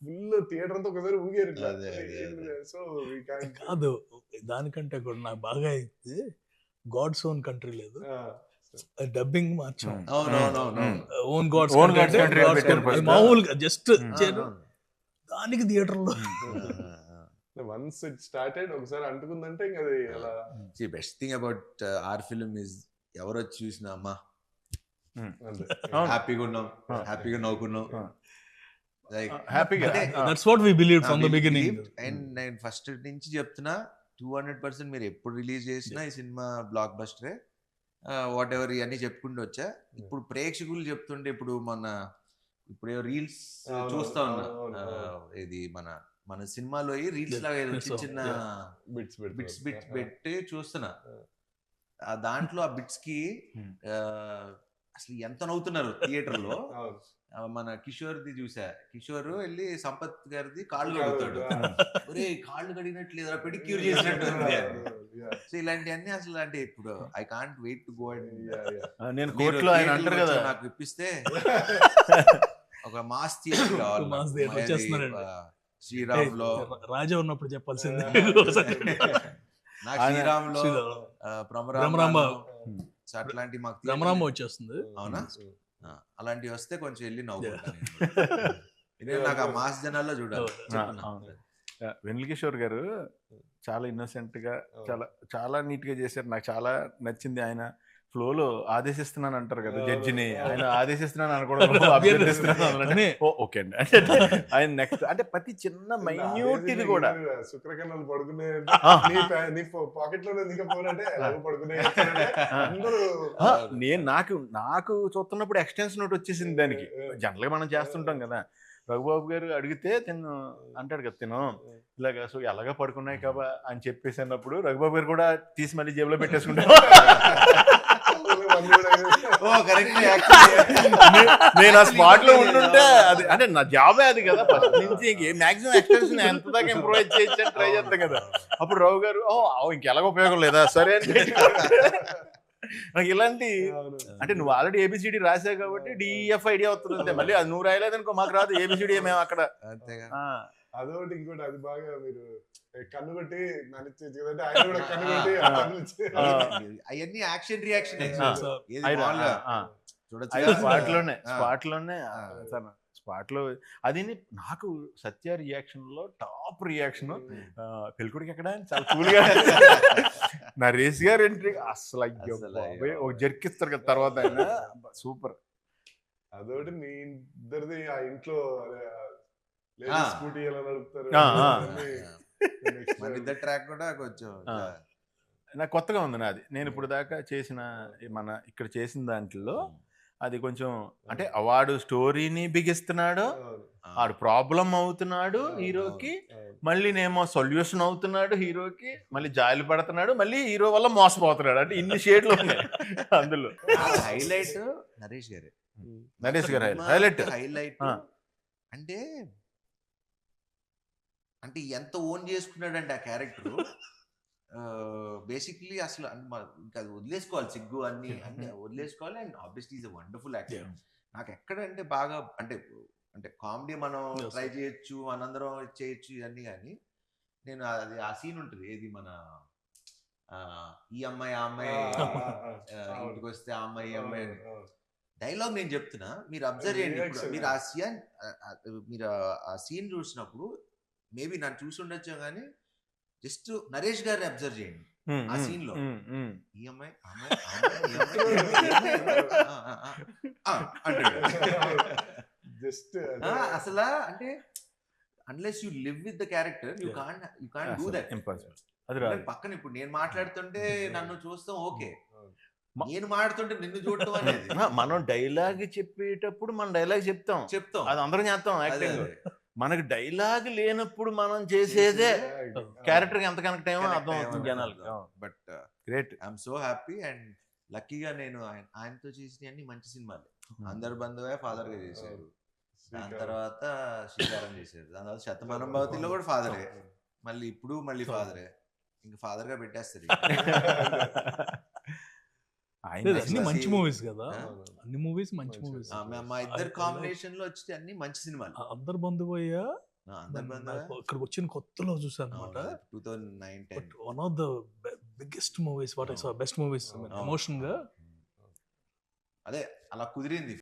Full theatre అంతా ఒకసారి ఊగారు ఇట్లా. అదే, అదే, అదే. So we can't. కాదు, దానికంటే కూడా నాకు బాగా అయితే గాడ్స్ ఓన్ కంట్రీ లేదు, డబ్బింగ్ మార్చాం. అవునవునవును. Own God's Own God's Country పెట్టారు first. మామూలుగా జస్ట్ అవును. దానికి థియేటర్లో వన్స్ ఇట్ స్టార్టెడ్ ఒకసారి అంటుకుందంటే ఇంకా అది అలా. Best thing about our film is ఎవరు వచ్చి చూసినా అమ్మా అంతే. హ్యాపీగా ఉన్నాం, హ్యాపీగా నవ్వుకున్నాం. లైక్ హ్యాపీగా that's what we believe from the beginning. And నేను ఫస్ట్ నుంచి చెప్తున్నా 200% మీరు ఎప్పుడు రిలీజ్ చేసినా ఈ సినిమా బ్లాక్ బస్టరే, వాట్ ఎవర్ ఇవన్నీ చెప్పుకుంటూ వచ్చా. ఇప్పుడు ప్రేక్షకులు చెప్తుంటే ఇప్పుడు రీల్స్ చూస్తా ఉన్నా, ఇది మన సినిమాలో రీల్స్ లాగా ఏదో చిన్న చిన్న బిట్స్ పెట్టి చూస్తున్నా. దాంట్లో ఆ బిట్స్ కి అసలు ఎంత నవ్వుతున్నారు థియేటర్ లో. మన కిషోర్ది చూసా, కిషోర్ వెళ్ళి సంపత్ గారిది కాళ్ళు కడుగుతాడు, ఒరే కాళ్ళు కడిగినట్లేదా పెడిక్యూర్ చేసినట్టు. సో ఇలాంటివన్నీ అసలు అంటే ఇప్పుడు I can't wait to go and నేను కోర్టులో ఆయన అంటారు కదా, నాకు ఇప్పిస్తే ఒక మాస్ థియేటర్ కావాలి. శ్రీరామ్ లో రాజా ఉన్నప్పుడు చెప్పాల్సింది. నాకు శ్రీరామ్ లో భ్రమరాంబ అట్లాంటి మాకు భ్రమరాంబ వచ్చేస్తుంది. అవునా, అలాంటివి వస్తే కొంచెం వెళ్ళి నవ్వుకుంటాను. నాకు ఆ మాస్ జనాల్లో చూడాలి. వెన్నెల కిషోర్ గారు చాలా ఇన్నోసెంట్ గా చాలా నీట్ గా చేశారు. నాకు చాలా నచ్చింది. ఆయన ఫ్లోలో ఆదేశిస్తున్నాను అంటారు కదా జడ్జిని, ఆయన ఆదేశిస్తున్నాను అనుకోవడం అభ్యర్థిస్తున్నాను. ఓకే అండి. ఆయన నెక్స్ట్ అంటే ప్రతి చిన్న మైన్యూట్ ఇది కూడా శుక్రకణాలు పడుకునే పాకెట్ లో పడుకునే. నేను నాకు చూస్తున్నప్పుడు ఎక్స్టెన్షన్ నోట్ వచ్చేసింది దానికి. జనరల్గా మనం చేస్తుంటాం కదా, రఘుబాబు గారు అడిగితే తిను అంటాడు కదా, తిను ఇలాగా సో ఎలాగా పడుకున్నాయి కాబా అని చెప్పేసి అన్నప్పుడు రఘుబాబు గారు కూడా తీసి మళ్ళీ జేబులో పెట్టేసుకుంటారు. నేను ఆ స్పాట్ లో ఉంటుంటే అది అంటే నా జాబే అది కదా, ఫస్ట్ నుంచి మాక్సిమం ఎక్స్టెన్షన్ ఎంత దాకా ఇంప్రూవైజ్ చేయొచ్చు ట్రై చేస్తాం కదా. అప్పుడు రావు గారు ఇంకెలాగ ఉపయోగం లేదా సరే అని నాకు ఇలాంటి అంటే నువ్వు ఆల్రెడీ ఏబిసిడి రాసావు కాబట్టి డిఎఫ్ ఐడియా వస్తుంది. మళ్ళీ అది నువ్వు రాయలేదనుకో మాకు రాదు ఏబిసిడి మేము అక్కడ. అదొకటి ఇంకోటి అది బాగా మీరు కన్ను కొట్టి నడిచేది కదంటే ఆయన కూడా కన్ను కొట్టి అవన్నీ యాక్షన్ రియాక్షన్ స్పాట్ లో అది నాకు సత్య రియాక్షన్ లో టాప్ రియాక్షన్. పెళ్ళికొడికి ఎక్కడ చాలా కూల్ గా నరేష్ గారు ఎంట్రీ అసలు ఒక జర్కిస్తారు కదా తర్వాత ఆయన సూపర్. అదొకటి మీ ఇద్దరిది ఆ ఇంట్లో స్కూటీ ఎలా నడుపుతారు ట్రాక్ కూడా కొంచెం నాకు కొత్తగా ఉంది. నాది నేను ఇప్పుడు దాకా చేసిన ఇక్కడ చేసిన దాంట్లో అది కొంచెం అంటే వాడు స్టోరీని బిగిస్తున్నాడు, వాడు ప్రాబ్లం అవుతున్నాడు హీరోకి, మళ్ళీ నేమో సొల్యూషన్ అవుతున్నాడు హీరోకి, మళ్ళీ జాయిలు పడుతున్నాడు, మళ్ళీ హీరో వల్ల మోసపోతున్నాడు. అంటే ఇన్ని షేడ్లు ఉన్నాయి అందులో. హైలైట్ నరేష్ గారు హైలైట్ అంటే ఎంత ఓన్ చేసుకున్నాడంటే ఆ క్యారెక్టర్ బేసిక్లీ అసలు ఇంకా అది వదిలేసుకోవాలి, సిగ్గు అన్ని వదిలేసుకోవాలి. And obviously is a wonderful actor. నాకు ఎక్కడంటే బాగా అంటే కామెడీ మనం ట్రై చేయొచ్చు, మనందరం చేయొచ్చు ఇవన్నీ, కానీ నేను అది ఆ సీన్ ఉంటుంది ఏది మన ఈ అమ్మాయి ఆ అమ్మాయి ఇంటికి వస్తే ఆ అమ్మాయి ఈ అమ్మాయి డైలాగ్ నేను చెప్తున్నా, మీరు అబ్జర్వ్ చేయండి. మీరు ఆ సీన్ చూసినప్పుడు మేబీ నన్ను చూసి ఉండొచ్చు కానీ జస్ట్ నరేష్ గారిని అబ్జర్వ్ చేయండి ఆ సీన్ లో. ఈ అమ్మాయి అసలు అంటే unless you live with the character you can't do that. పక్కన ఇప్పుడు నేను మాట్లాడుతుంటే నన్ను చూస్తాం ఓకే, నేను మాట్లాడుతుంటే నిన్ను చూడటం అనేది. మనం డైలాగ్ చెప్పేటప్పుడు మనం డైలాగ్ చెప్తాం అది అందరం చేస్తాం యాక్టింగ్. మనకు డైలాగ్ లేనప్పుడు మనం చేసేదే క్యారెక్టర్ ఎంత కనెక్ట్ అయ్యో అర్థం అవుతుంది జనాలకి. But great, I'm so happy and లక్కీగా నేను ఆయనతో చేసిన అన్ని మంచి సినిమాలు. అందరు బంధువే ఫాదర్ గా చేశారు, దాని తర్వాత శ్రీకారం చేశారు, దాని తర్వాత శతమానం భవతిలో కూడా ఫాదరే, మళ్ళీ ఫాదరే, ఇంకా ఫాదర్ గా పెట్టేస్తారు. అన్ని మంచి మూవీస్ కదా, అన్ని మూవీస్ మంచి మూవీస్. మా ఇద్దరు కాంబినేషన్ లో వచ్చితే అన్ని మంచి సినిమాలు. అందరు బంధువయ్యా అందరి బంధువా? నాకు ఇక్కడికి వచ్చిన కొత్తలో చూసాను అనమాట. అవును, 2009-10. One of the biggest movies what I saw, best movies అవును. ఎమోషన్ గా. అదే అలా కుదిరింది